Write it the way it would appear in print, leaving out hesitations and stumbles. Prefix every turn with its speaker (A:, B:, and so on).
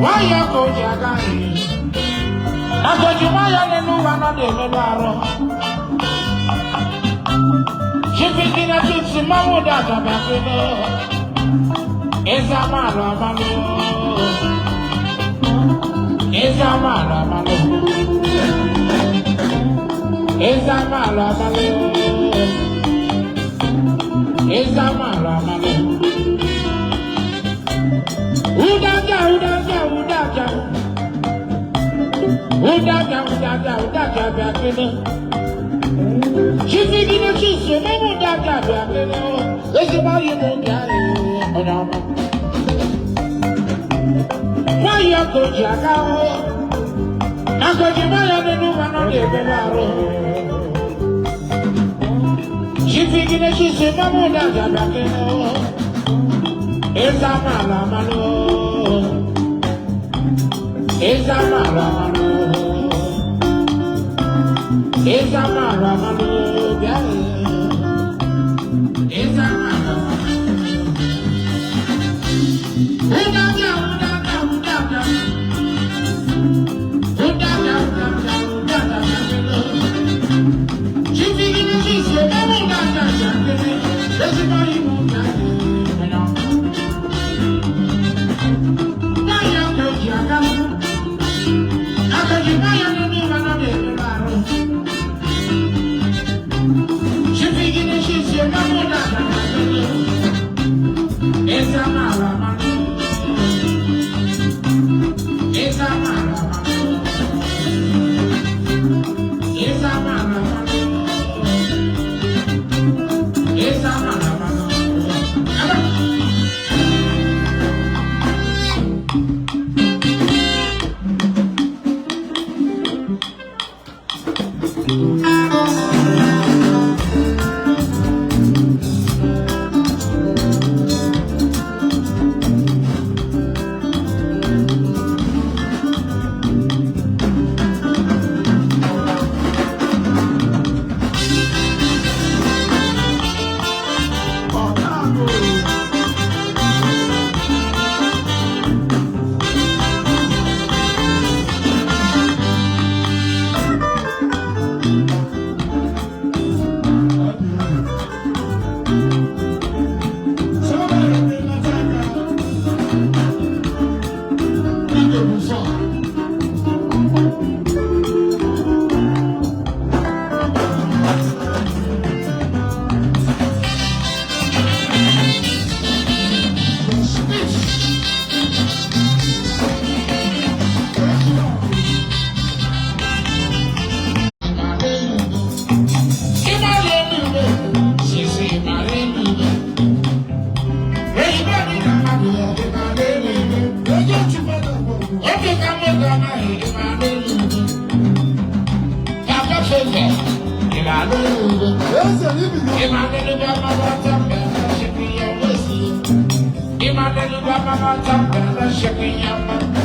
A: Why you go Jagari? I got you, why you know one of the Medaro? She thinking that it's a mamma that I'm back in. It's a man, it's a man, it's a man, it's a man. Udaja, Bakina. She thinking that she's a mamma that I'm back in. It's about you, why you go Jagao? I got you, my other new one on the Bavaro. She thinking that she's a mamma that I'm back in. It's a malamano. It's a malamano. It's a malamano. It's a malamano. She thinking that she's a mamma that I'm back in. That's about you. Shaking your